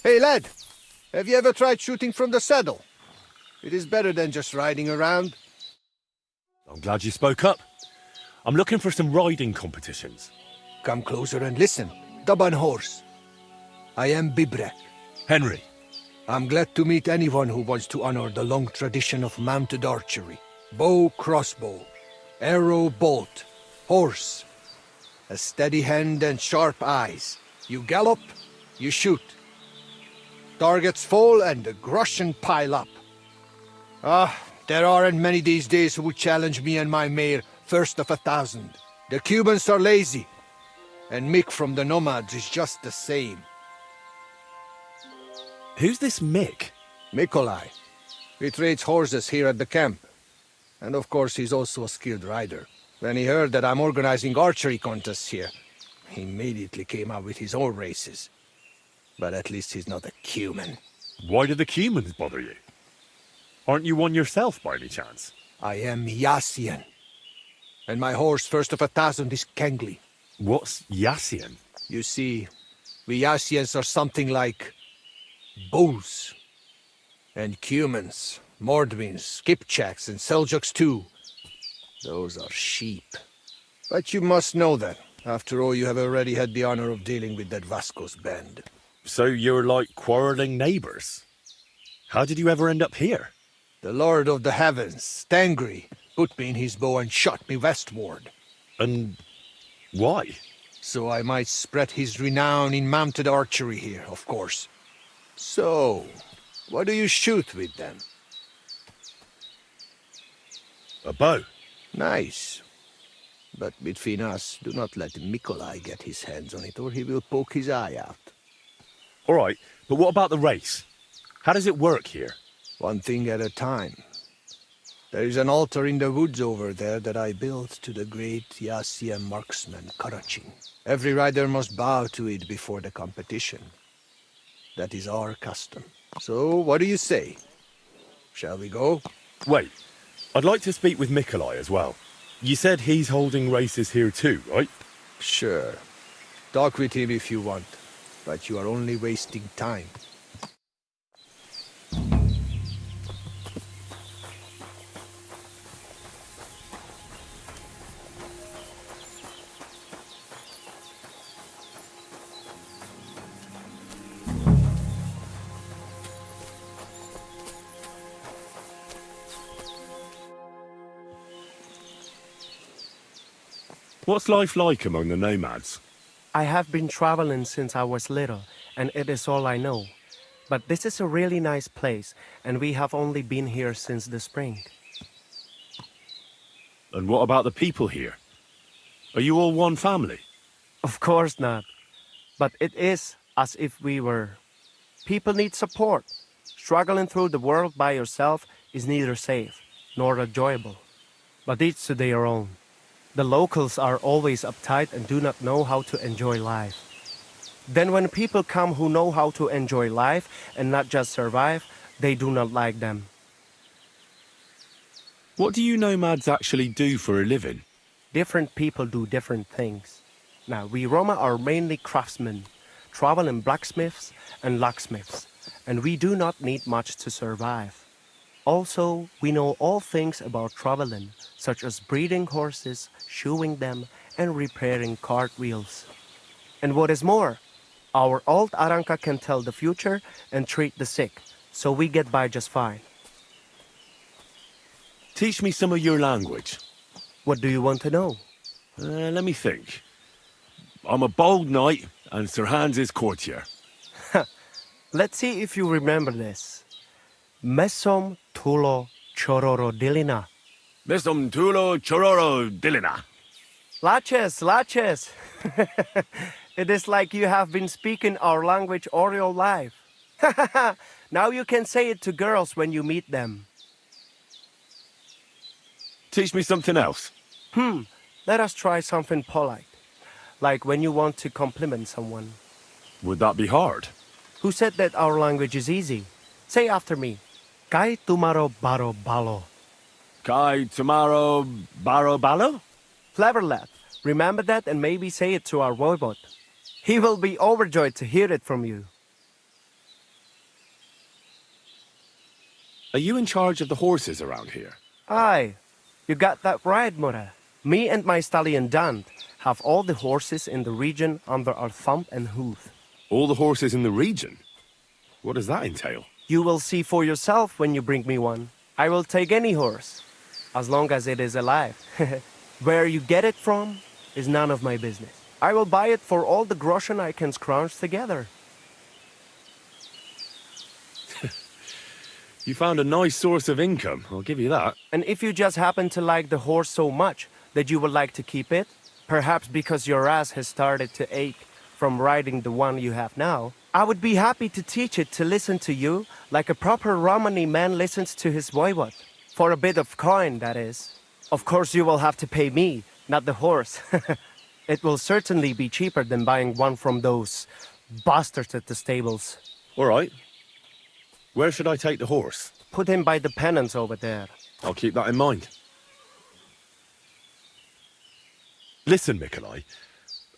Hey, lad! Have you ever tried shooting from the saddle? It is better than just riding around. I'm glad you spoke up. I'm looking for some riding competitions. Come closer and listen. Daban horse. I am Bibrek. Henry. I'm glad to meet anyone who wants to honor the long tradition of mounted archery. Bow, crossbow, arrow, bolt, horse. A steady hand and sharp eyes. You gallop, you shoot. Targets fall and the groschen pile up. There aren't many these days who would challenge me and my mare first of 1,000. The Cubans are lazy, and Mick from the Nomads is just the same. Who's this Mick? Mikolai. He trades horses here at the camp. And of course he's also a skilled rider. When he heard that I'm organizing archery contests here, he immediately came out with his own races. But at least he's not a Cuman. Why do the Cumans bother you? Aren't you one yourself by any chance? I am Yassian. And my horse first of 1,000 is Kengli. What's Yassian? You see, we Yassians are something like bulls. And Cumans, Mordvins, Kipchaks, and Seljuks too. Those are sheep. But you must know that. After all, you have already had the honor of dealing with that Vasco's band. So you're like quarreling neighbors. How did you ever end up here? The Lord of the Heavens, Tangri, put me in his bow and shot me westward. And why? So I might spread his renown in mounted archery here, of course. So, what do you shoot with then? A bow. Nice. But between us, do not let Mikolai get his hands on it, or he will poke his eye out. All right, but what about the race? How does it work here? One thing at a time. There is an altar in the woods over there that I built to the great Yassian marksman Karachin. Every rider must bow to it before the competition. That is our custom. So, what do you say? Shall we go? Wait, I'd like to speak with Mikolai as well. You said he's holding races here too, right? Sure. Talk with him if you want, but you are only wasting time. What's life like among the nomads? I have been traveling since I was little, and it is all I know. But this is a really nice place, and we have only been here since the spring. And what about the people here? Are you all one family? Of course not. But it is as if we were. People need support. Struggling through the world by yourself is neither safe nor enjoyable. But each to their own. The locals are always uptight and do not know how to enjoy life. Then when people come who know how to enjoy life and not just survive, they do not like them. What do you nomads actually do for a living? Different people do different things. Now, we Roma are mainly craftsmen, traveling blacksmiths and locksmiths, and we do not need much to survive. Also, we know all things about traveling, such as breeding horses, shoeing them, and repairing cart wheels. And what is more, our old Aranka can tell the future and treat the sick, so we get by just fine. Teach me some of your language. What do you want to know? Let me think. I'm a bold knight, and Sir Hans is courtier. Let's see if you remember this. Mesom tulo chororo dilina. Mesum tulo chororo dilina. Laches, laches. It is like you have been speaking our language all your life. Now you can say it to girls when you meet them. Teach me something else. Let us try something polite. Like when you want to compliment someone. Would that be hard? Who said that our language is easy? Say after me. Kai tumaro baro balo. Kai tomorrow baro balo? Clever lad. Remember that and maybe say it to our voivod. He will be overjoyed to hear it from you. Are you in charge of the horses around here? Aye, you got that right, Mura. Me and my stallion Dant have all the horses in the region under our thumb and hoof. All the horses in the region? What does that entail? You will see for yourself when you bring me one. I will take any horse, as long as it is alive. Where you get it from is none of my business. I will buy it for all the groschen I can scrounge together. You found a nice source of income, I'll give you that. And if you just happen to like the horse so much that you would like to keep it, perhaps because your ass has started to ache from riding the one you have now, I would be happy to teach it to listen to you like a proper Romani man listens to his voivod. For a bit of coin, that is. Of course you will have to pay me, not the horse. It will certainly be cheaper than buying one from those bastards at the stables. All right. Where should I take the horse? Put him by the pennants over there. I'll keep that in mind. Listen, Mikolai.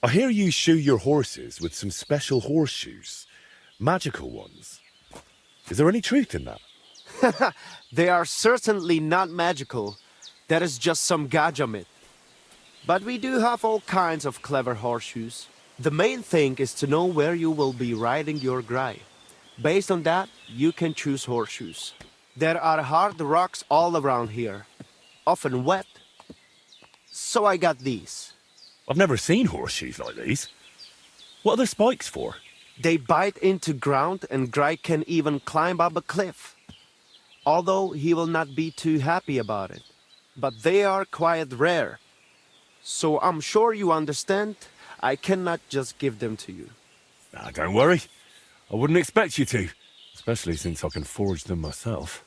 I hear you shoe your horses with some special horseshoes. Magical ones. Is there any truth in that? They are certainly not magical. That is just some gaja myth. But we do have all kinds of clever horseshoes. The main thing is to know where you will be riding your grai. Based on that, you can choose horseshoes. There are hard rocks all around here, often wet. So I got these. I've never seen horseshoes like these. What are the spikes for? They bite into ground and Grai can even climb up a cliff. Although he will not be too happy about it. But they are quite rare. So I'm sure you understand, I cannot just give them to you. Nah, don't worry. I wouldn't expect you to. Especially since I can forge them myself.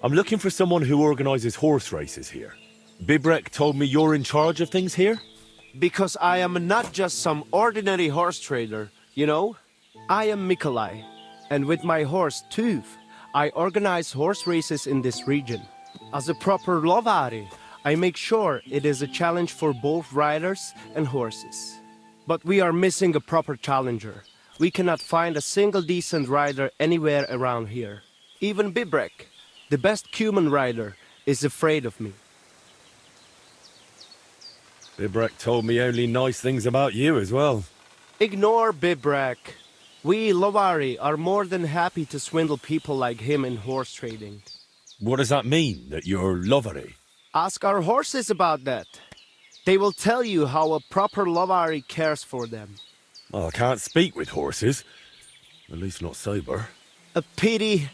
I'm looking for someone who organizes horse races here. Bibrek told me you're in charge of things here? Because I am not just some ordinary horse trader, you know? I am Mikolai, and with my horse Tooth, I organize horse races in this region. As a proper lovari, I make sure it is a challenge for both riders and horses. But we are missing a proper challenger. We cannot find a single decent rider anywhere around here. Even Bibrek, the best human rider, is afraid of me. Bibrek told me only nice things about you as well. Ignore Bibrek. We Lovari are more than happy to swindle people like him in horse trading. What does that mean, that you're lovery? Ask our horses about that. They will tell you how a proper Lovari cares for them. Well, I can't speak with horses. At least not sober. A pity.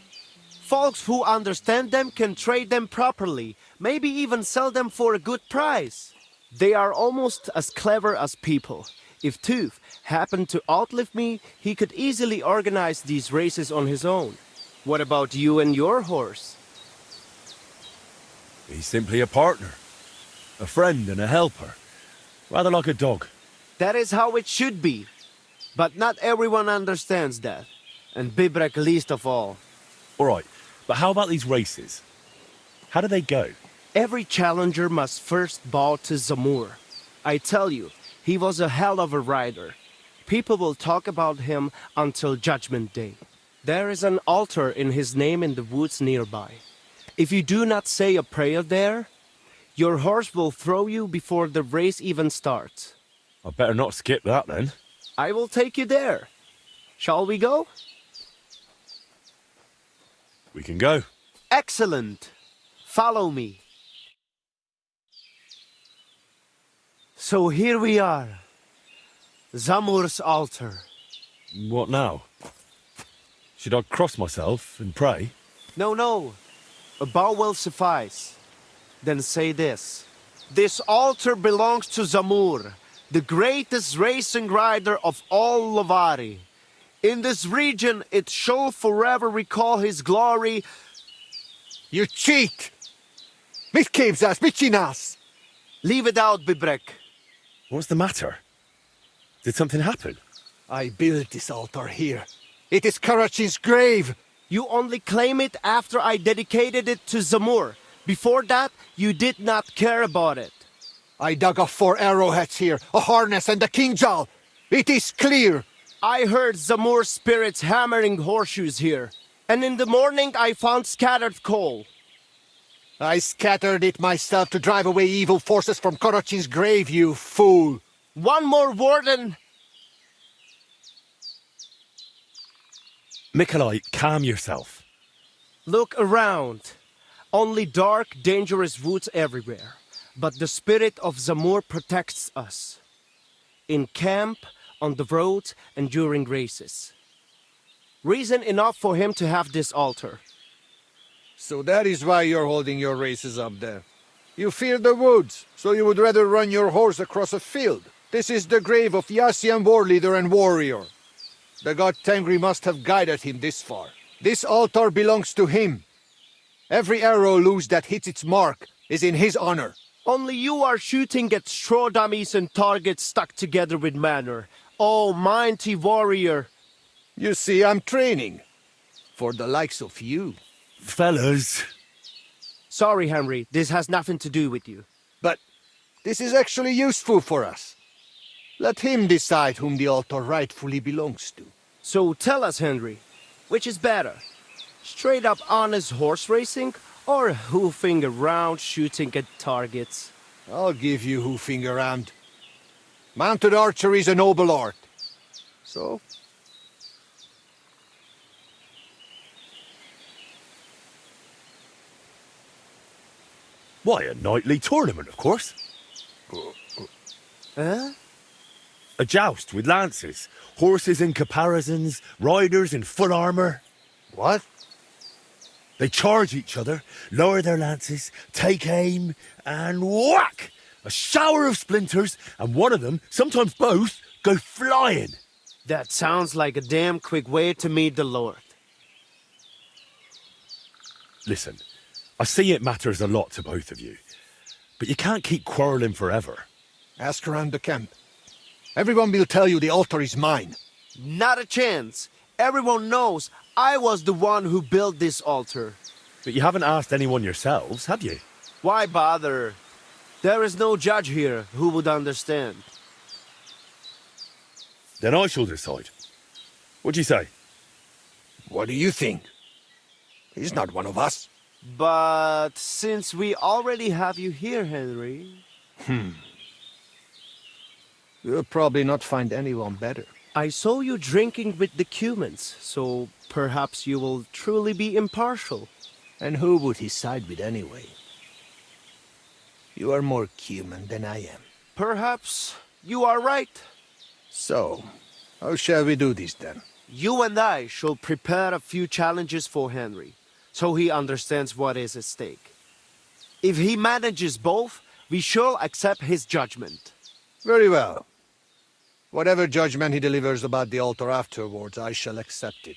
Folks who understand them can trade them properly, maybe even sell them for a good price. They are almost as clever as people. If Tooth happened to outlive me, he could easily organize these races on his own. What about you and your horse? He's simply a partner. A friend and a helper. Rather like a dog. That is how it should be. But not everyone understands that. And Bibrek least of all. All right, but how about these races? How do they go? Every challenger must first bow to Zamur. I tell you, he was a hell of a rider. People will talk about him until Judgment Day. There is an altar in his name in the woods nearby. If you do not say a prayer there, your horse will throw you before the race even starts. I better not skip that then. I will take you there. Shall we go? We can go. Excellent. Follow me. So here we are. Zamur's altar. What now? Should I cross myself and pray? No. A bow will suffice. Then say this. This altar belongs to Zamur, the greatest racing rider of all Lovari. In this region, it shall forever recall his glory. You cheat! Mitkebzas, Michinas! Leave it out, Bibrek. What's the matter? Did something happen? I built this altar here. It is Karachin's grave! You only claim it after I dedicated it to Zamur. Before that, you did not care about it. I dug up 4 arrowheads here, a harness and a kingjal. It is clear! I heard Zamur spirits hammering horseshoes here. And in the morning I found scattered coal. I scattered it myself to drive away evil forces from Korochin's grave, you fool! One more word and... Mikolai, calm yourself. Look around. Only dark, dangerous woods everywhere. But the spirit of Zamur protects us. In camp, on the road, and during races. Reason enough for him to have this altar. So that is why you're holding your races up there. You fear the woods, so you would rather run your horse across a field. This is the grave of Yassian war leader and warrior. The god Tengri must have guided him this far. This altar belongs to him. Every arrow loose that hits its mark is in his honor. Only you are shooting at straw dummies and targets stuck together with manner. Oh, mighty warrior. You see, I'm training. For the likes of you. Fellas. Sorry, Henry, this has nothing to do with you. But this is actually useful for us. Let him decide whom the altar rightfully belongs to. So tell us, Henry, which is better? Straight up honest horse racing or hoofing around shooting at targets? I'll give you hoofing around. Mounted archery is a noble art. So? Why, a nightly tournament, of course. Huh? A joust with lances, horses in caparisons, riders in full armour. What? They charge each other, lower their lances, take aim, and whack! A shower of splinters, and one of them, sometimes both, go flying. That sounds like a damn quick way to meet the Lord. Listen, I see it matters a lot to both of you, but you can't keep quarrelling forever. Ask around the camp. Everyone will tell you the altar is mine. Not a chance. Everyone knows I was the one who built this altar. But you haven't asked anyone yourselves, have you? Why bother? There is no judge here who would understand. Then I shall decide. What do you say? What do you think? He's not one of us. But since we already have you here, Henry... You'll probably not find anyone better. I saw you drinking with the Cumans, so perhaps you will truly be impartial. And who would he side with anyway? You are more Cuman than I am. Perhaps you are right. So, how shall we do this then? You and I shall prepare a few challenges for Henry, so he understands what is at stake. If he manages both, we shall accept his judgment. Very well. Whatever judgment he delivers about the altar afterwards, I shall accept it.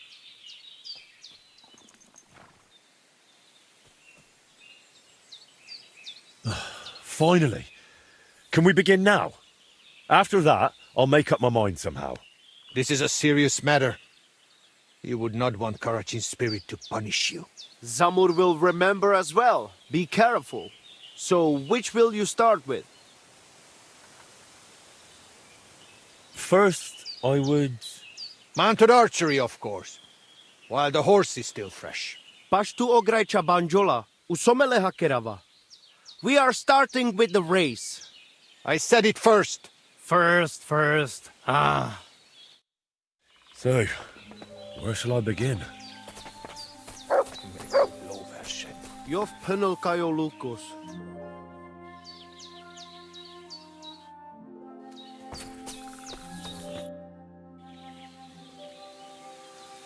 Finally. Can we begin now? After that, I'll make up my mind somehow. This is a serious matter. You would not want Korochin's spirit to punish you. Zamur will remember as well. Be careful. So, which will you start with? First, I would... Mounted archery, of course. While the horse is still fresh. Pashtu ograjcha banjola, usomele hakerava. We are starting with the race. I said it first. First. So, where shall I begin? Jov penel kajo lukos.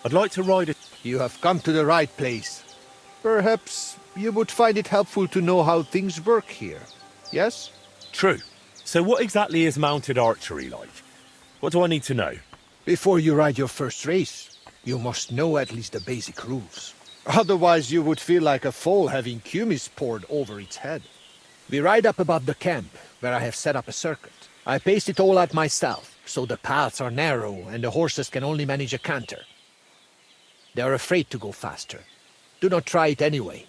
I'd like to ride a... You have come to the right place. Perhaps you would find it helpful to know how things work here. Yes? True. So what exactly is mounted archery like? What do I need to know? Before you ride your first race, you must know at least the basic rules. Otherwise you would feel like a foal having kumis poured over its head. We ride up above the camp, where I have set up a circuit. I paced it all out myself, so the paths are narrow and the horses can only manage a canter. They are afraid to go faster. Do not try it anyway.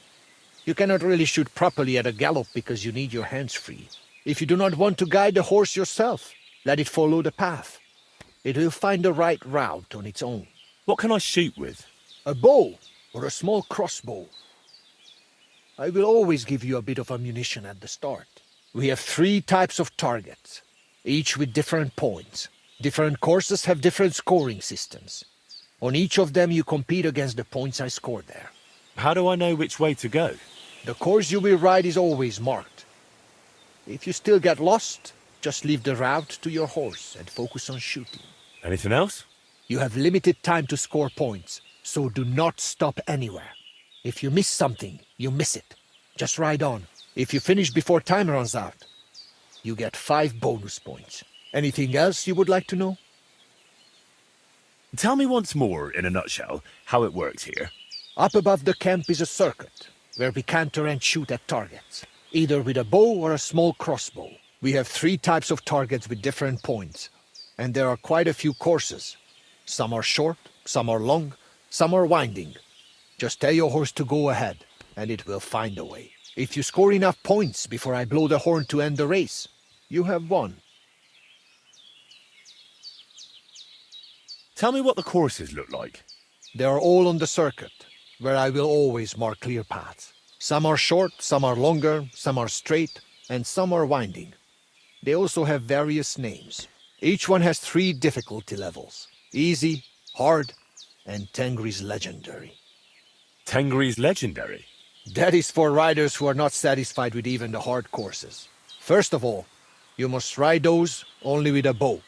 You cannot really shoot properly at a gallop because you need your hands free. If you do not want to guide the horse yourself, let it follow the path. It will find the right route on its own. What can I shoot with? A bow or a small crossbow. I will always give you a bit of ammunition at the start. We have 3 types of targets, each with different points. Different courses have different scoring systems. On each of them you compete against the points I scored there. How do I know which way to go? The course you will ride is always marked. If you still get lost, just leave the route to your horse and focus on shooting. Anything else? You have limited time to score points, so do not stop anywhere. If you miss something, you miss it. Just ride on. If you finish before time runs out, you get 5 bonus points. Anything else you would like to know? Tell me once more, in a nutshell, how it works here. Up above the camp is a circuit, where we canter and shoot at targets, either with a bow or a small crossbow. We have 3 types of targets with different points, and there are quite a few courses. Some are short, some are long, some are winding. Just tell your horse to go ahead, and it will find a way. If you score enough points before I blow the horn to end the race, you have won. Tell me what the courses look like. They are all on the circuit, where I will always mark clear paths. Some are short, some are longer, some are straight, and some are winding. They also have various names. Each one has 3 difficulty levels: easy, hard, and Tengri's legendary. Tengri's legendary? That is for riders who are not satisfied with even the hard courses. First of all, you must ride those only with a bow.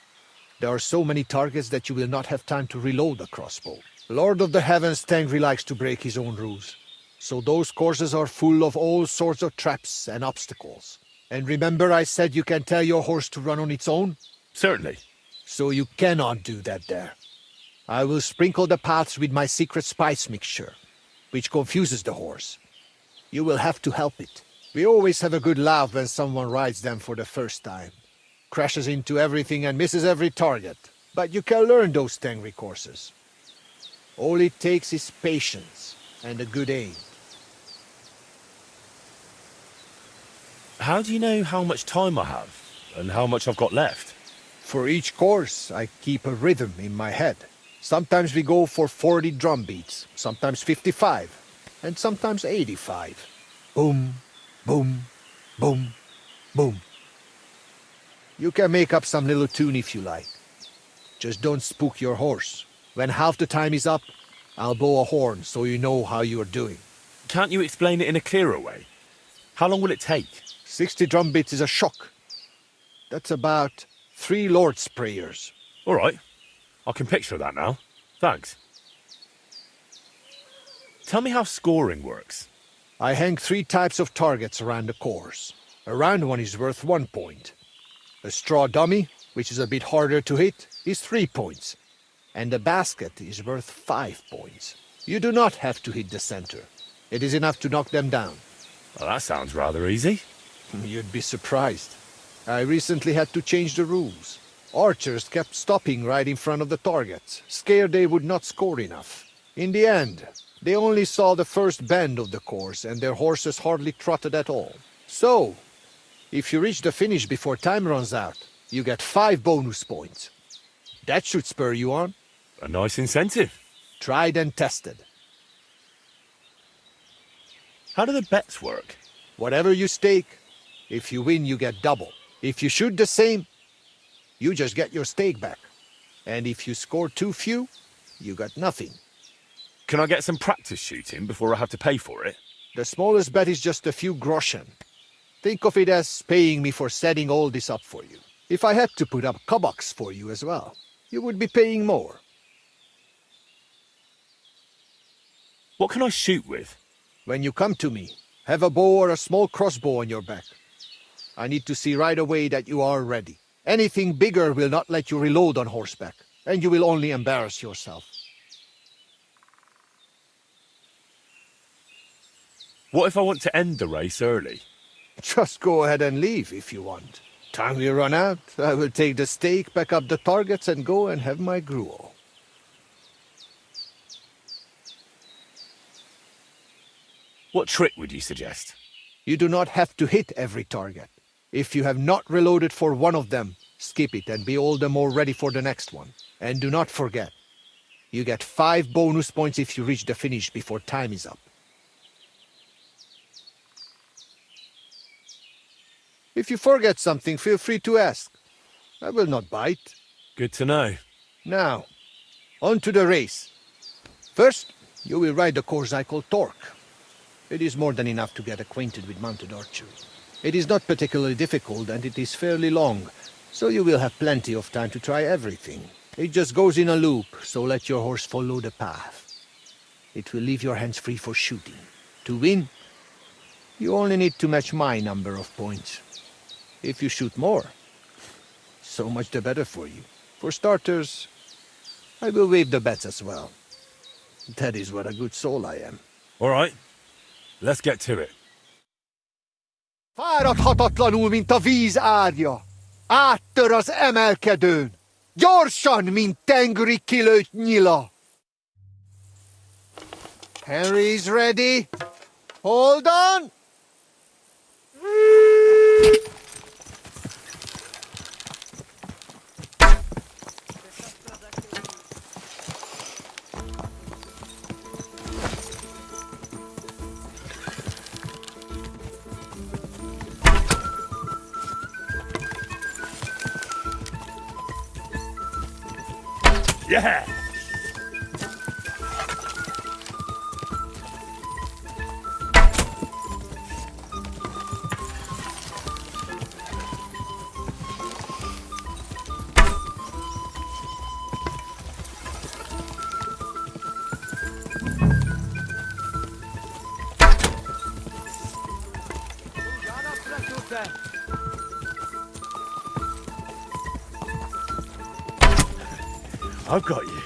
There are so many targets that you will not have time to reload the crossbow. Lord of the Heavens Tengri likes to break his own rules, so those courses are full of all sorts of traps and obstacles. And remember I said you can tell your horse to run on its own? Certainly. So you cannot do that there. I will sprinkle the paths with my secret spice mixture, which confuses the horse. You will have to help it. We always have a good laugh when someone rides them for the first time. Crashes into everything and misses every target. But you can learn those Tengri courses. All it takes is patience and a good aim. How do you know how much time I have and how much I've got left? For each course, I keep a rhythm in my head. Sometimes we go for 40 drum beats, sometimes 55, and sometimes 85. Boom, boom, boom, boom. You can make up some little tune if you like. Just don't spook your horse. When half the time is up, I'll blow a horn so you know how you are doing. Can't you explain it in a clearer way? How long will it take? 60 drum beats is a shock. That's about 3 Lord's prayers. All right. I can picture that now. Thanks. Tell me how scoring works. I hang 3 types of targets around the course. A round one is worth 1 point. A straw dummy, which is a bit harder to hit, is 3 points. And a basket is worth 5 points. You do not have to hit the center. It is enough to knock them down. Well, that sounds rather easy. You'd be surprised. I recently had to change the rules. Archers kept stopping right in front of the targets, scared they would not score enough. In the end, they only saw the first bend of the course and their horses hardly trotted at all. So, if you reach the finish before time runs out, you get 5 bonus points. That should spur you on. A nice incentive. Tried and tested. How do the bets work? Whatever you stake, if you win, you get double. If you shoot the same, you just get your stake back. And if you score too few, you got nothing. Can I get some practice shooting before I have to pay for it? The smallest bet is just a few groschen. Think of it as paying me for setting all this up for you. If I had to put up koboks for you as well, you would be paying more. What can I shoot with? When you come to me, have a bow or a small crossbow on your back. I need to see right away that you are ready. Anything bigger will not let you reload on horseback, and you will only embarrass yourself. What if I want to end the race early? Just go ahead and leave if you want. Time we run out, I will take the stake, back up the targets, and go and have my gruel. What trick would you suggest? You do not have to hit every target. If you have not reloaded for one of them, skip it and be all the more ready for the next one. And do not forget, you get 5 bonus points if you reach the finish before time is up. If you forget something, feel free to ask. I will not bite. Good to know. Now, on to the race. First, you will ride the course I call Torque. It is more than enough to get acquainted with mounted archery. It is not particularly difficult and it is fairly long, so you will have plenty of time to try everything. It just goes in a loop, so let your horse follow the path. It will leave your hands free for shooting. To win, you only need to match my number of points. If you shoot more, so much the better for you. For starters, I will waive the bets as well. That is what a good soul I am. All right, let's get to it. Fáradhatatlanul, mint a víz árja. Áttör az emelkedőn. Gyorsan, mint tengeri kilőtt nyila. Henry's ready. Hold on. Yeah! I've got you.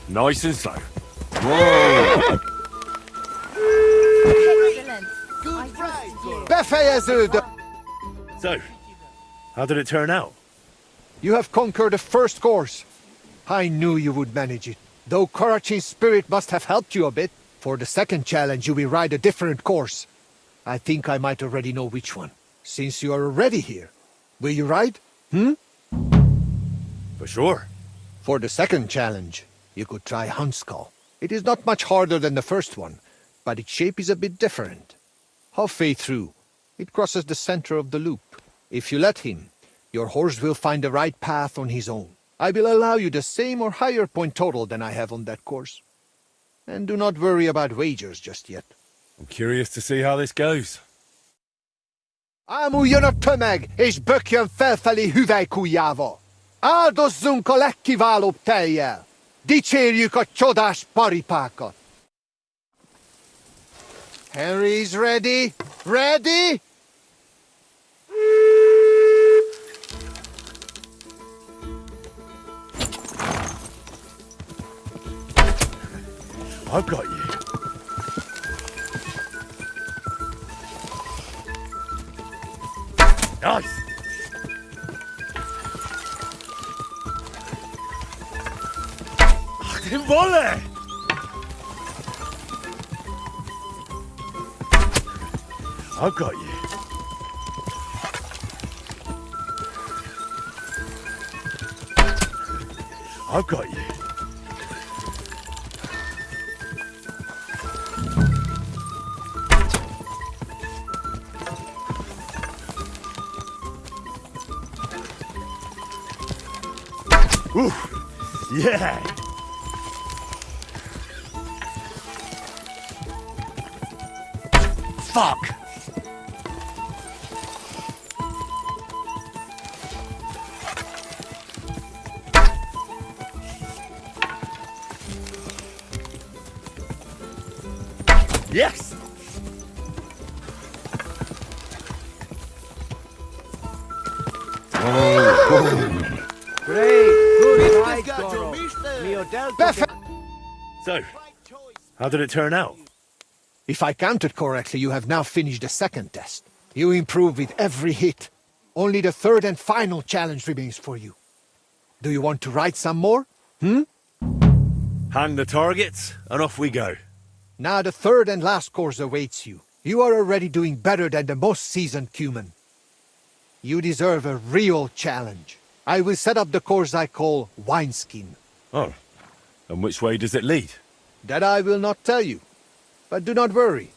Nice and slow. Whoa! Excellent. Befejeződött! So, how did it turn out? You have conquered the first course. I knew you would manage it. Though Karachin's spirit must have helped you a bit. For the second challenge, you will ride a different course. I think I might already know which one. Since you are already here, will you ride? For sure. For the second challenge, you could try Huntskull. It is not much harder than the first one, but its shape is a bit different. Halfway through, it crosses the center of the loop. If you let him, your horse will find the right path on his own. I will allow you the same or higher point total than I have on that course. And do not worry about wagers just yet. I'm curious to see how this goes. Ámuljon a tömeg, és bökjön felfelé hüvelykujjával! Áldozzunk a legkiválóbb tejjel! Dicsérjük a csodás paripákat! Henry's ready? Ready? I've got you. Nice! Din volley! I've got you. I've got you. Ooh, yeah! Fuck! Yes! Great! Good ride, Goro. Del Befe- So, how did it turn out? If I counted correctly, you have now finished the second test. You improve with every hit. Only the third and final challenge remains for you. Do you want to write some more? Hang the targets, and off we go. Now the third and last course awaits you. You are already doing better than the most seasoned cumin. You deserve a real challenge. I will set up the course I call Wineskin. Oh, and which way does it lead? That I will not tell you. But do not worry.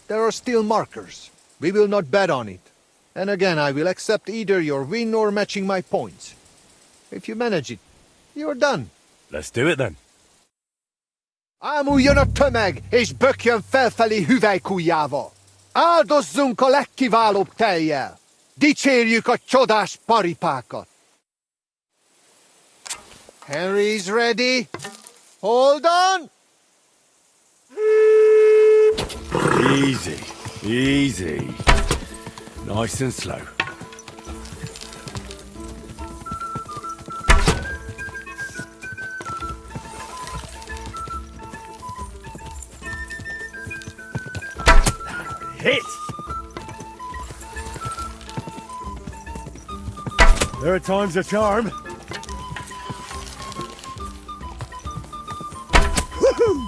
There are still markers. We will not bet on it. And again, I will accept either your win or matching my points. If you manage it, you're done. Let's do it then. Ámuljon a tömeg, és bökjön felfelé hüvelykujjával! Áldozzunk a legkiválóbb tejjel! Dicsérjük a csodás paripákat! Henry's ready. Hold on! Easy, easy. Nice and slow. Hit! Third time's a charm. Woohoo!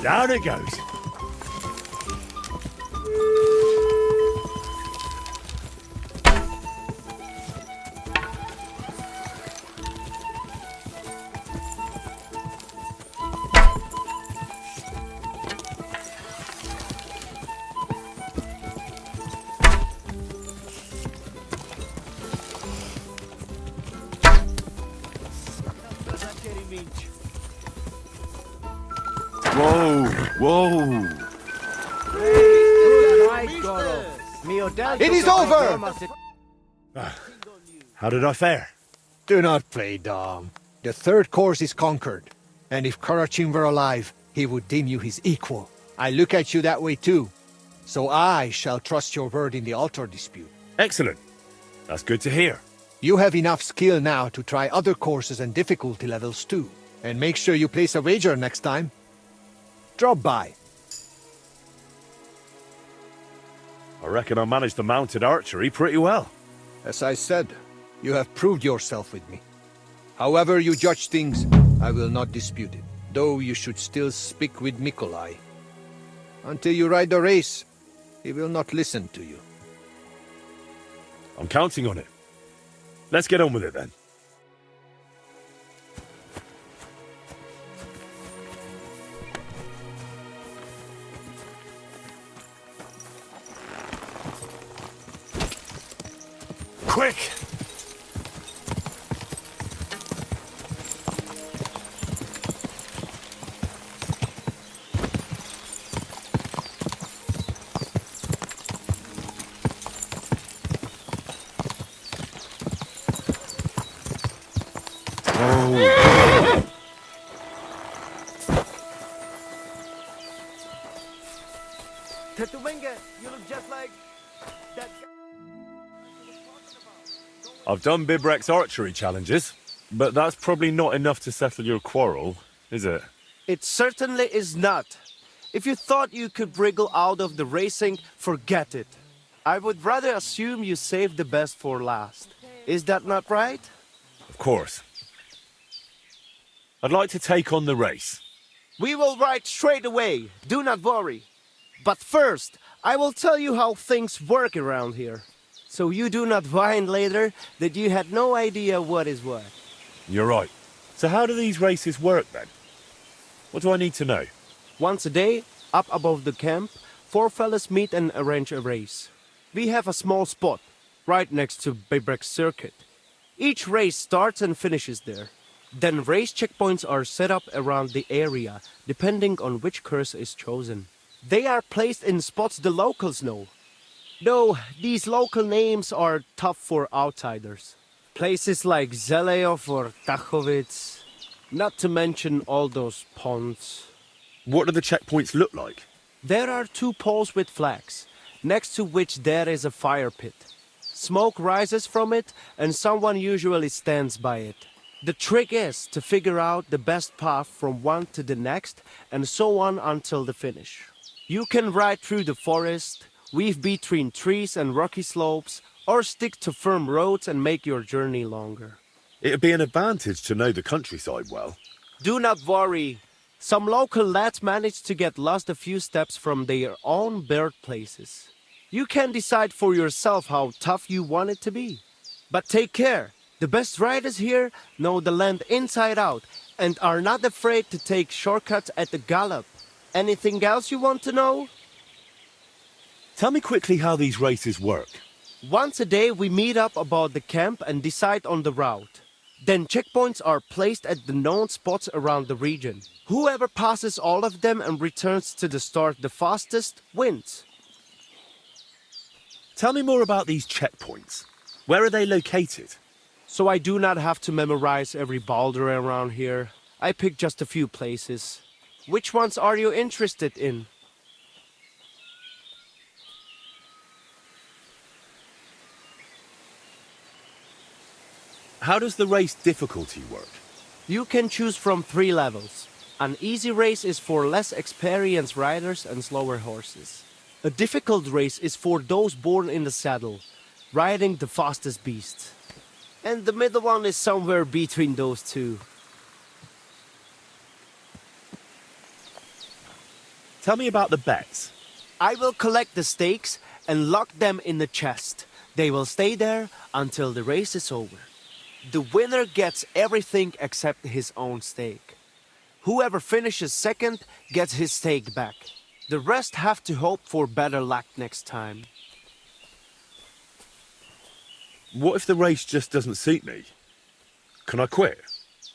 Down it goes. Whoa, whoa. It is over! How did I fare? Do not play dumb. The third course is conquered. And if Karachin were alive, he would deem you his equal. I look at you that way too. So I shall trust your word in the altar dispute. Excellent. That's good to hear. You have enough skill now to try other courses and difficulty levels too. And make sure you place a wager next time. Drop by. I reckon I managed the mounted archery pretty well. As I said, you have proved yourself with me. However you judge things, I will not dispute it. Though you should still speak with Mikolai. Until you ride the race, he will not listen to you. I'm counting on it. Let's get on with it then. Quick! Oh. Tetumenga, you look just like that guy. I've done Bibrek's archery challenges, but that's probably not enough to settle your quarrel, is it? It certainly is not. If you thought you could wriggle out of the racing, forget it. I would rather assume you saved the best for last. Is that not right? Of course. I'd like to take on the race. We will ride straight away. Do not worry. But first, I will tell you how things work around here. So you do not whine later that you had no idea what is what. You're right. So how do these races work then? What do I need to know? Once a day, up above the camp, 4 fellas meet and arrange a race. We have a small spot, right next to Bibrek's circuit. Each race starts and finishes there. Then race checkpoints are set up around the area, depending on which course is chosen. They are placed in spots the locals know. Though these local names are tough for outsiders. Places like Zeleov or Tachovitz, not to mention all those ponds. What do the checkpoints look like? There are 2 poles with flags, next to which there is a fire pit. Smoke rises from it, and someone usually stands by it. The trick is to figure out the best path from one to the next, and so on until the finish. You can ride through the forest, weave between trees and rocky slopes, or stick to firm roads and make your journey longer. It'd be an advantage to know the countryside well. Do not worry. Some local lads manage to get lost a few steps from their own birthplaces. You can decide for yourself how tough you want it to be. But take care. The best riders here know the land inside out and are not afraid to take shortcuts at the gallop. Anything else you want to know? Tell me quickly how these races work. Once a day we meet up about the camp and decide on the route. Then checkpoints are placed at the known spots around the region. Whoever passes all of them and returns to the start the fastest wins. Tell me more about these checkpoints. Where are they located? So I do not have to memorize every boulder around here. I pick just a few places. Which ones are you interested in? How does the race difficulty work? You can choose from 3 levels. An easy race is for less experienced riders and slower horses. A difficult race is for those born in the saddle, riding the fastest beast. And the middle one is somewhere between those 2. Tell me about the bets. I will collect the stakes and lock them in the chest. They will stay there until the race is over. The winner gets everything except his own stake. Whoever finishes second gets his stake back. The rest have to hope for better luck next time. What if the race just doesn't suit me? Can I quit?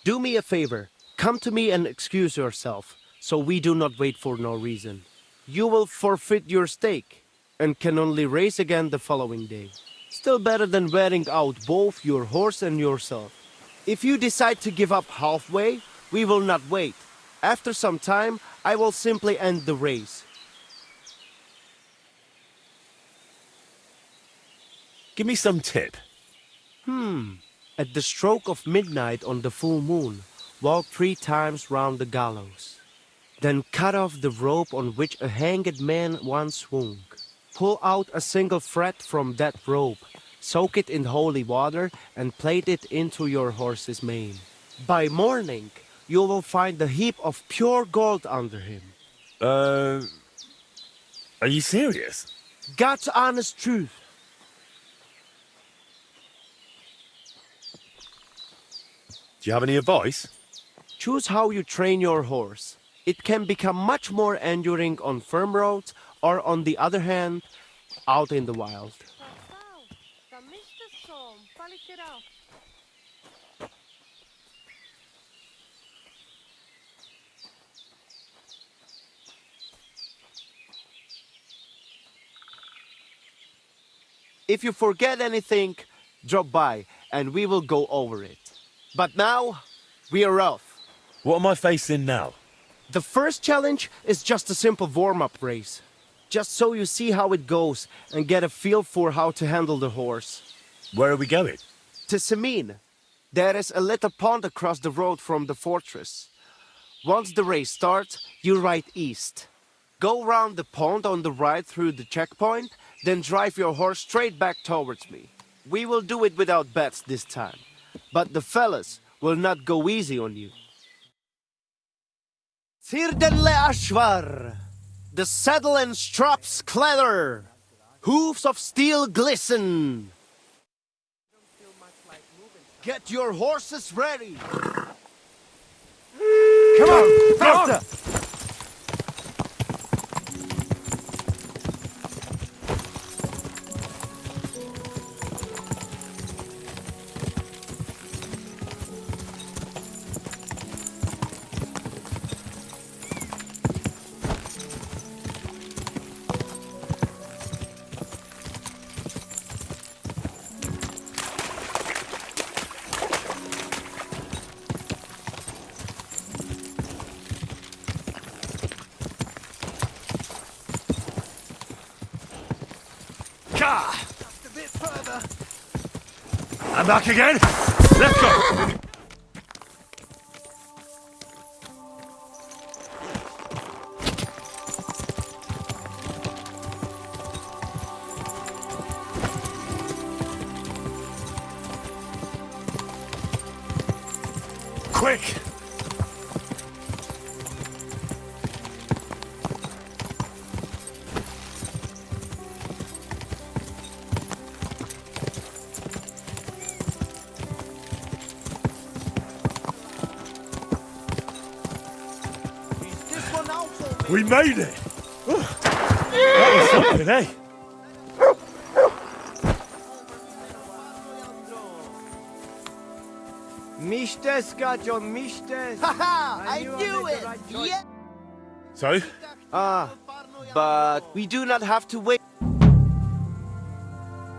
Do me a favor. Come to me and excuse yourself, so we do not wait for no reason. You will forfeit your stake and can only race again the following day. Still better than wearing out both your horse and yourself. If you decide to give up halfway, we will not wait. After some time, I will simply end the race. Give me some tip. At the stroke of midnight on the full moon, walk 3 times round the gallows. Then cut off the rope on which a hanged man once swung. Pull out a single thread from that rope, soak it in holy water, and plait it into your horse's mane. By morning, you will find a heap of pure gold under him. Are you serious? God's honest truth. Do you have any advice? Choose how you train your horse. It can become much more enduring on firm roads or, on the other hand, out in the wild. If you forget anything, drop by and we will go over it. But now, we are off. What am I facing now? The first challenge is just a simple warm-up race. Just so you see how it goes and get a feel for how to handle the horse. Where are we going? To Semin. There is a little pond across the road from the fortress. Once the race starts, you ride east. Go round the pond on the right through the checkpoint, then drive your horse straight back towards me. We will do it without bets this time. But the fellas will not go easy on you. Tirdenle Ashvar. The saddle and straps clatter. Hoofs of steel glisten. Get your horses ready. Come on, faster! Just a bit further. I'm back again. Let's go. Quick! We made it! That was something, eh? Misztes, Gacio, misztes. Haha, I knew it! Yeah! So, But we do not have to wait.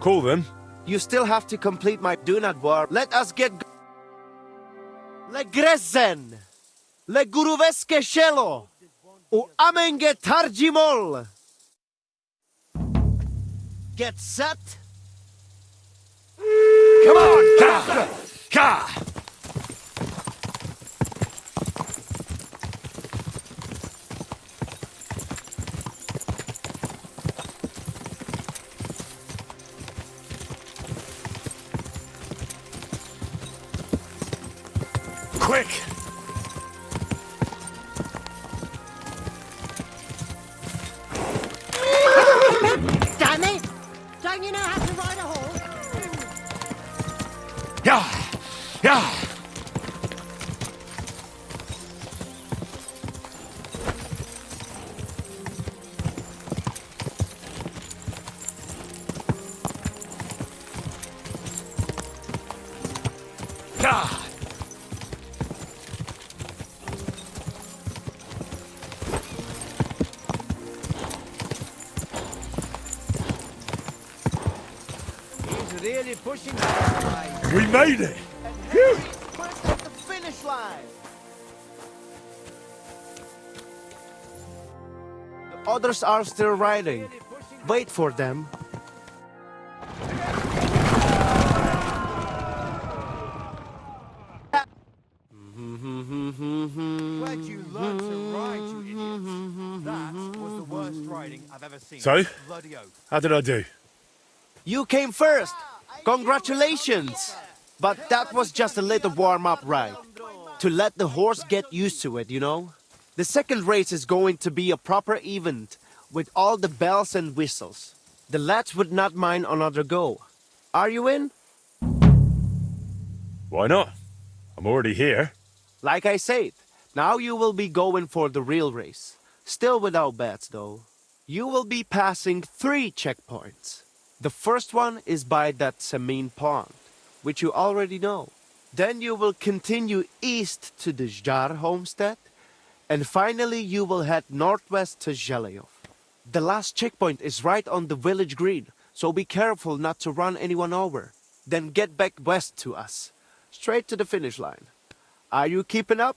call them. You still have to complete my do not war. Let us get Le Grezen! Le Guruveske Shelo! U Amenge Tarjimol! Get set! Come on! Ka! Ka! Quick! Damn it! Don't you know how to ride a horse? Yeah! Yeah! Yeah! He's really pushing We made it! First at the finish line! The others are still riding. Wait for them. Where'd you learn to ride, you idiots? That was the worst riding I've ever seen. So? Bloody oath. How did I do? You came first! Congratulations! But that was just a little warm-up ride. To let the horse get used to it, you know? The second race is going to be a proper event, with all the bells and whistles. The lads would not mind another go. Are you in? Why not? I'm already here. Like I said, now you will be going for the real race. Still without bets, though. You will be passing 3 checkpoints. The first one is by that Samin pond, which you already know. Then you will continue east to the Zhar homestead, and finally you will head northwest to Zheleyov. The last checkpoint is right on the village green, so be careful not to run anyone over. Then get back west to us, straight to the finish line. Are you keeping up?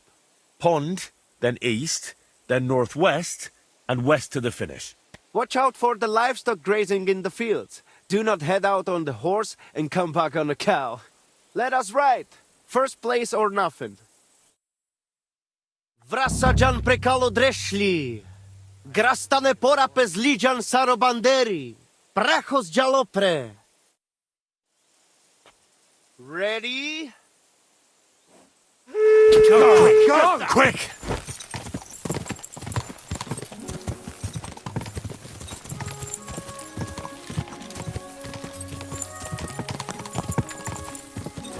Pond, then east, then northwest, and west to the finish. Watch out for the livestock grazing in the fields. Do not head out on the horse and come back on a cow. Let us ride. First place or nothing. Vrasajan prekalo dreszli. Grastane pora pezlijan sarobanderi. Prachos jalopre. Ready? Go! Quick!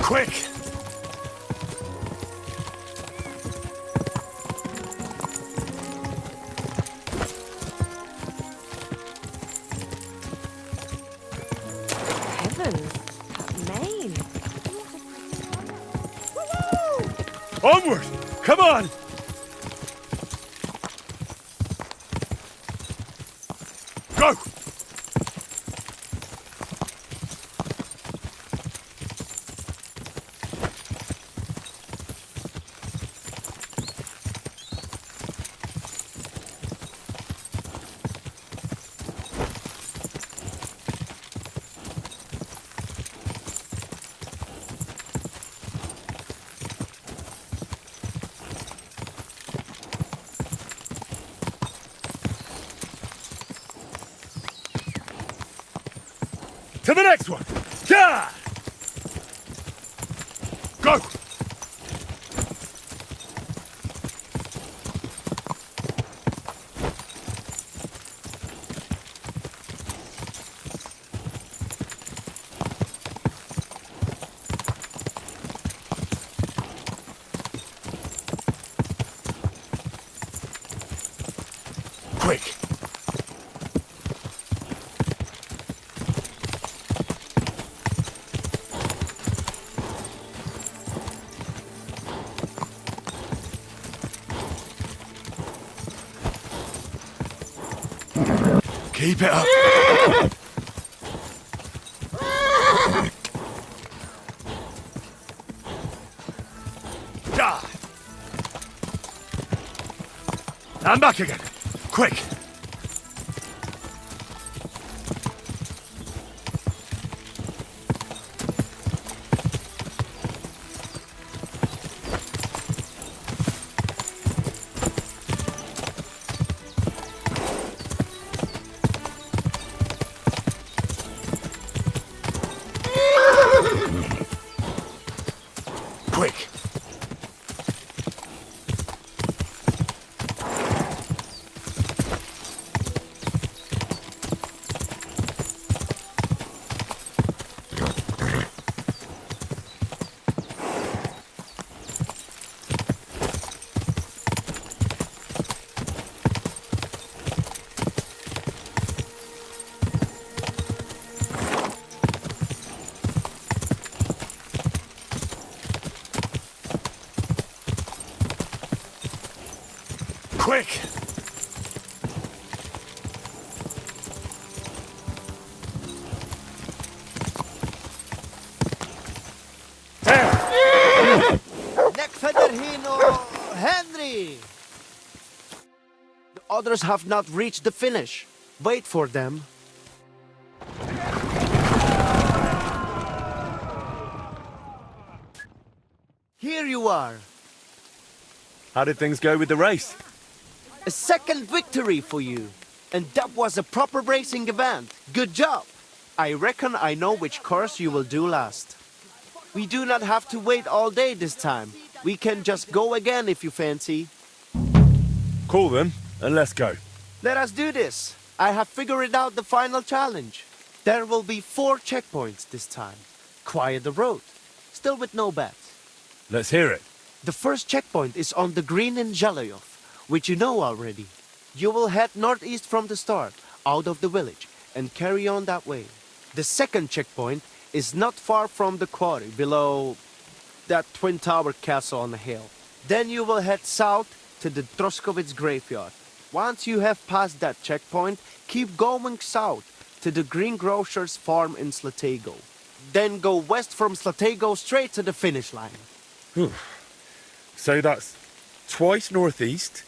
Quick! Heavens, that mane. Onward! Come on! Go! To the next one! Yeah! Go! Quick! Keep it up! Ah. I'm back again! Quick! Quick! Quick! Henry! The others have not reached the finish. Wait for them. Here you are. How did things go with the race? A second victory for you. And that was a proper racing event. Good job. I reckon I know which course you will do last. We do not have to wait all day this time. We can just go again if you fancy. Call them and let's go. Let us do this. I have figured out the final challenge. There will be 4 checkpoints this time. Quiet the road. Still with no bets. Let's hear it. The first checkpoint is on the green in Zhelyov, which you know already. You will head northeast from the start, out of the village, and carry on that way. The second checkpoint is not far from the quarry, below that twin-tower castle on the hill. Then you will head south to the Troskowitz graveyard. Once you have passed that checkpoint, keep going south to the greengrocer's farm in Slatego. Then go west from Slatego straight to the finish line. So that's twice northeast,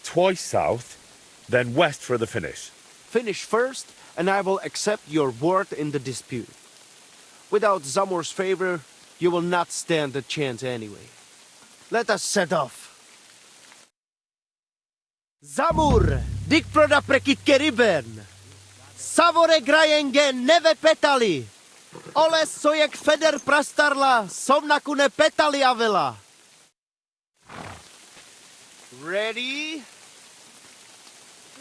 twice south, then west for the finish. Finish first, and I will accept your word in the dispute. Without Zamor's favor, you will not stand a chance anyway. Let us set off. Zamur, dik proda prekitke riben. Savore grajenge neve petali. Ole sojek feder prastarla, somnakune petali avela. Ready?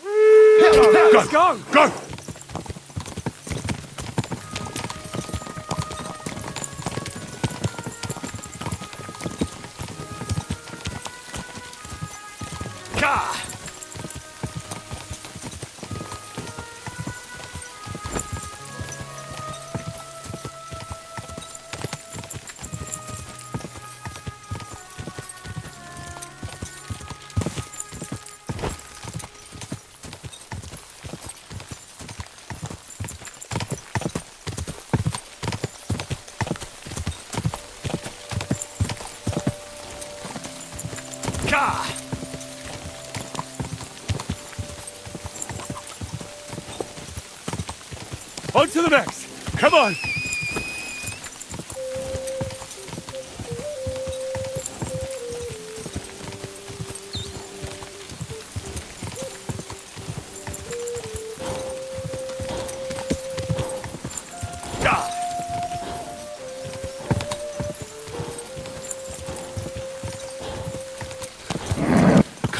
Go! Go! Go! Gah! Gah! On to the next! Come on!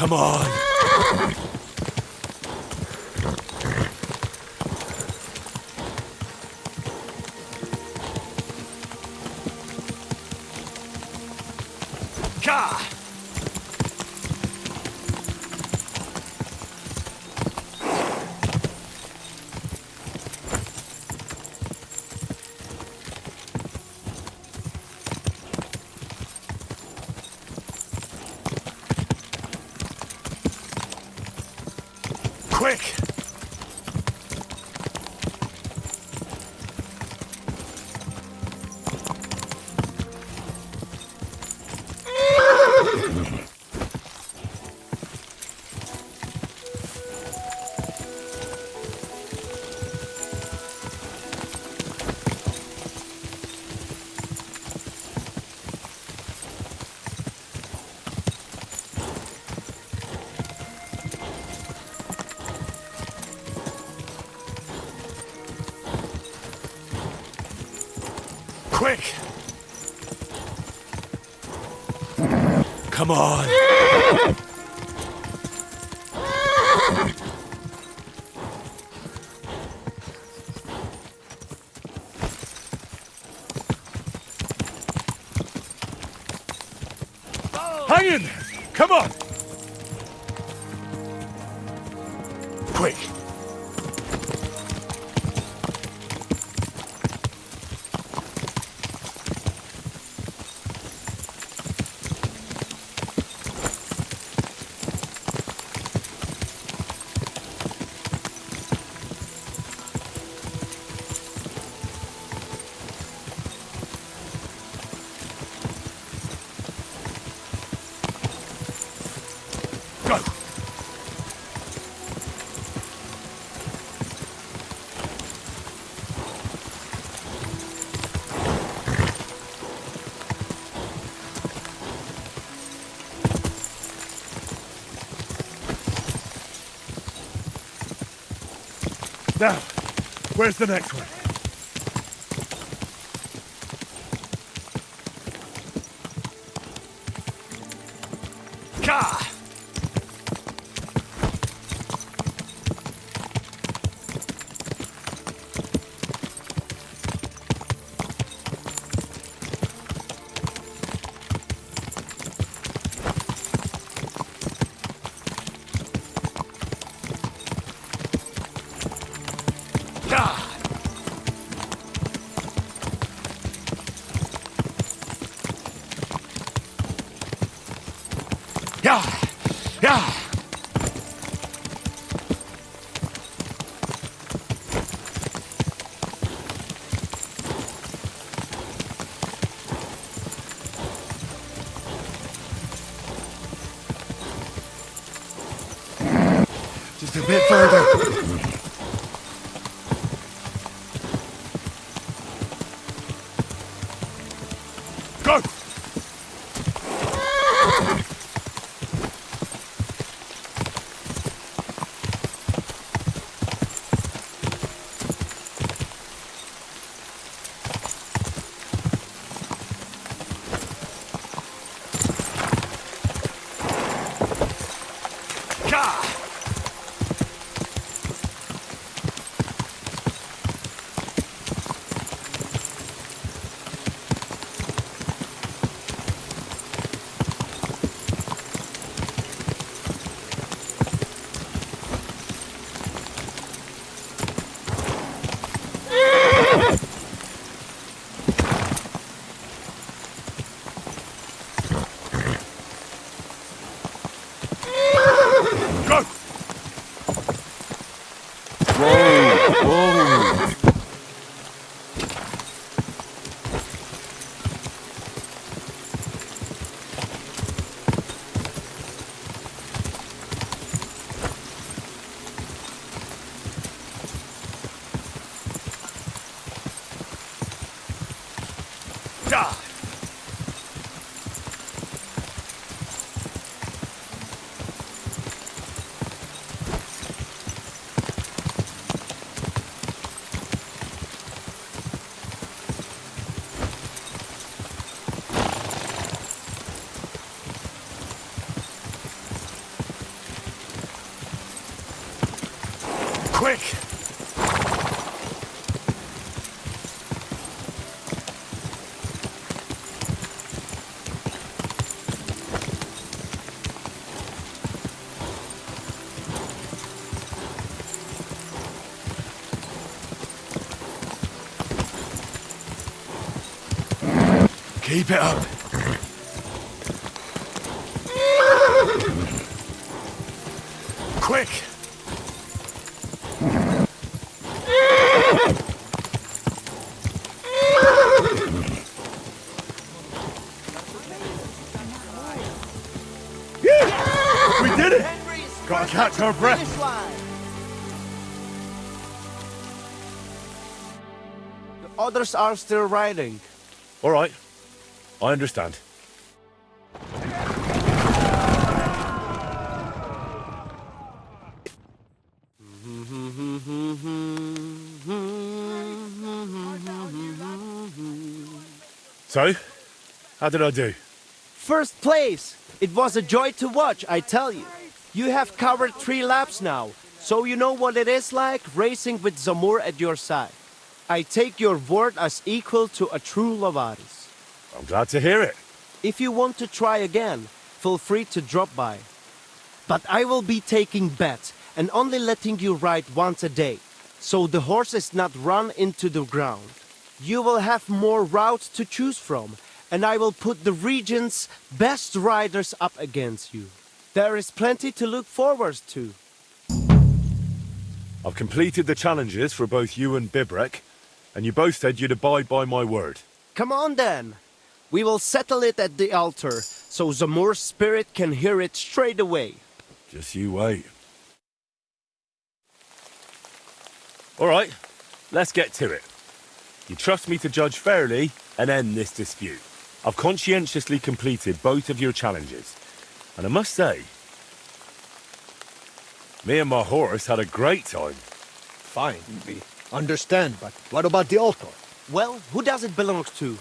Come on. Ka! Quick! Quick! Come on! Hang in! Come on! Quick! Go! Now, where's the next one? Ka! Ka! Yeah! Yeah! Just a bit further. Go! Ka! Go! Quick! Keep it up. Quick! We did it! Gotta catch our breath. The others are still riding. All right. I understand. So, how did I do? First place! It was a joy to watch, I tell you. You have covered 3 laps now, so you know what it is like racing with Zamur at your side. I take your word as equal to a true Lovaris. I'm glad to hear it. If you want to try again, feel free to drop by. But I will be taking bets and only letting you ride once a day, so the horse is not run into the ground. You will have more routes to choose from, and I will put the region's best riders up against you. There is plenty to look forward to. I've completed the challenges for both you and Bibrek, and you both said you'd abide by my word. Come on then. We will settle it at the altar, so Zamur's spirit can hear it straight away. Just you wait. All right, let's get to it. You trust me to judge fairly and end this dispute. I've conscientiously completed both of your challenges, and I must say, me and my horse had a great time. Fine, we understand, but what about the altar? Well, who does it belong to?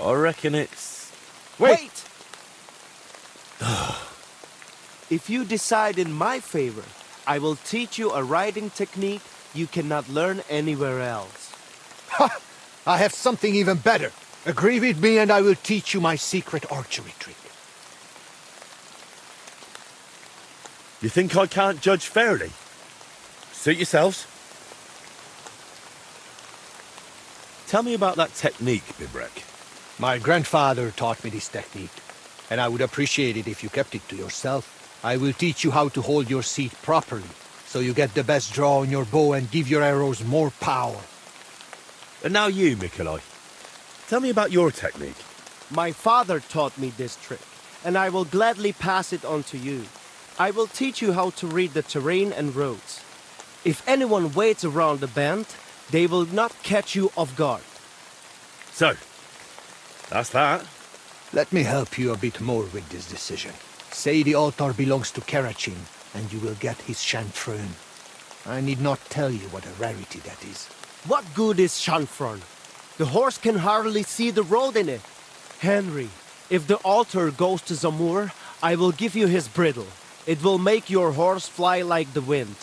I reckon it's... Wait! If you decide in my favor, I will teach you a riding technique you cannot learn anywhere else. Ha! I have something even better. Agree with me and I will teach you my secret archery trick. You think I can't judge fairly? Suit yourselves. Tell me about that technique, Bibrek. My grandfather taught me this technique, and I would appreciate it if you kept it to yourself. I will teach you how to hold your seat properly, so you get the best draw on your bow and give your arrows more power. And now you, Mikolai. Tell me about your technique. My father taught me this trick, and I will gladly pass it on to you. I will teach you how to read the terrain and roads. If anyone waits around the bend, they will not catch you off guard. So, that's that. Let me help you a bit more with this decision. Say the altar belongs to Karachin, and you will get his chanfron. I need not tell you what a rarity that is. What good is chanfron? The horse can hardly see the road in it. Henry, if the altar goes to Zamur, I will give you his bridle. It will make your horse fly like the wind.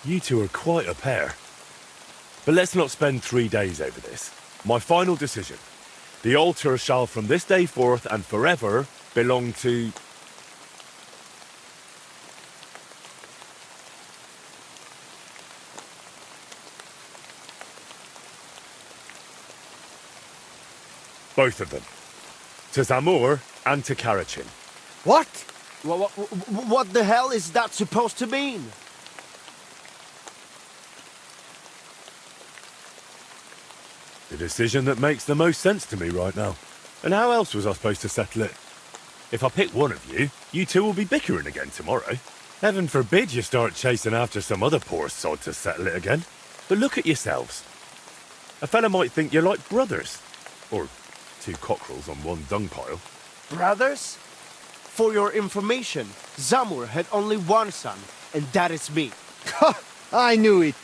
You two are quite a pair. But let's not spend 3 days over this. My final decision. The altar shall from this day forth and forever belong to... both of them. To Zamur and to Karachin. What? What the hell is that supposed to mean? The decision that makes the most sense to me right now. And how else was I supposed to settle it? If I pick one of you, you two will be bickering again tomorrow. Heaven forbid you start chasing after some other poor sod to settle it again. But look at yourselves. A fella might think you're like brothers. Or 2 cockerels on one dung pile. Brothers? For your information, Zamur had only one son, and that is me. I knew it.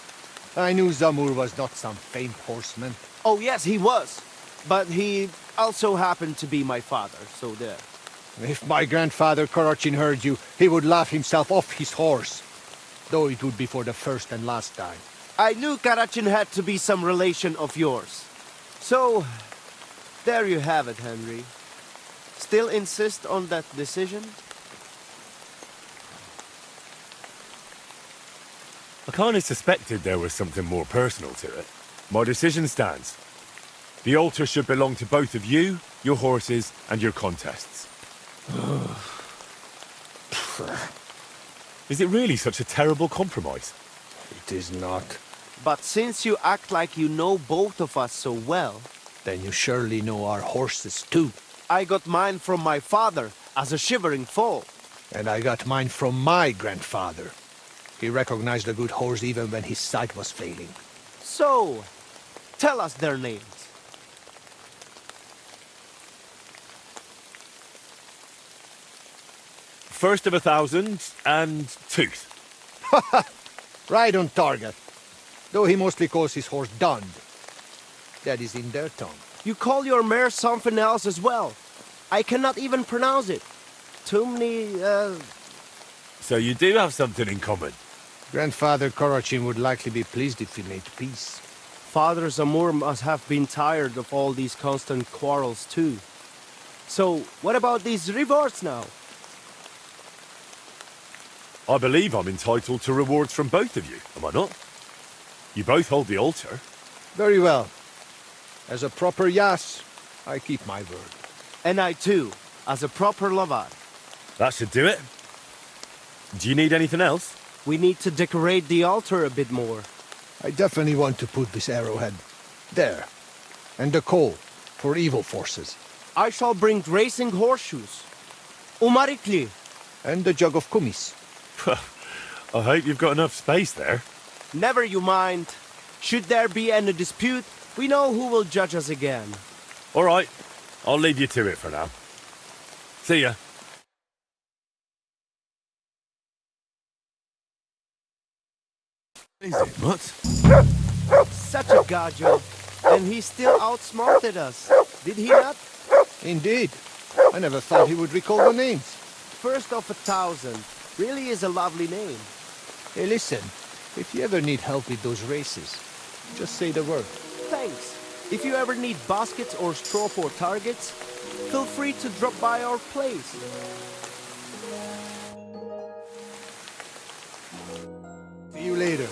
I knew Zamur was not some famed horseman. Oh yes, he was. But he also happened to be my father, so there. If my grandfather Korochin heard you, he would laugh himself off his horse. Though it would be for the first and last time. I knew Karachin had to be some relation of yours. So, there you have it, Henry. Still insist on that decision? I kind of suspected there was something more personal to it. My decision stands. The altar should belong to both of you, your horses, and your contests. Is it really such a terrible compromise? It is not. But since you act like you know both of us so well, Then you surely know our horses too. I got mine from my father as a shivering foal. And I got mine from my grandfather. He recognized a good horse even when his sight was failing. So, tell us their names. First of 1,000 and Tooth. Right on target. Though he mostly calls his horse Dund. That is in their tongue. You call your mare something else as well. I cannot even pronounce it. Tumni, So you do have something in common. Grandfather Korochin would likely be pleased if we made peace. Father Zamur must have been tired of all these constant quarrels too. So, what about these rewards now? I believe I'm entitled to rewards from both of you, am I not? You both hold the altar. Very well. As a proper Yas, I keep my word. And I too, as a proper Lavad. That should do it. Do you need anything else? We need to decorate the altar a bit more. I definitely want to put this arrowhead there. And the coal for evil forces. I shall bring racing horseshoes. Umarikli. And the jug of kumis. I hope you've got enough space there. Never you mind. Should there be any dispute, we know who will judge us again. All right, I'll leave you to it for now. See ya. Is it, Mutt? Such a gajo. And he still outsmarted us. Did he not? Indeed. I never thought he would recall the names. First of 1,000. Really is a lovely name. Hey, listen. If you ever need help with those races, just say the word. Thanks. If you ever need baskets or straw for targets, feel free to drop by our place. See you later.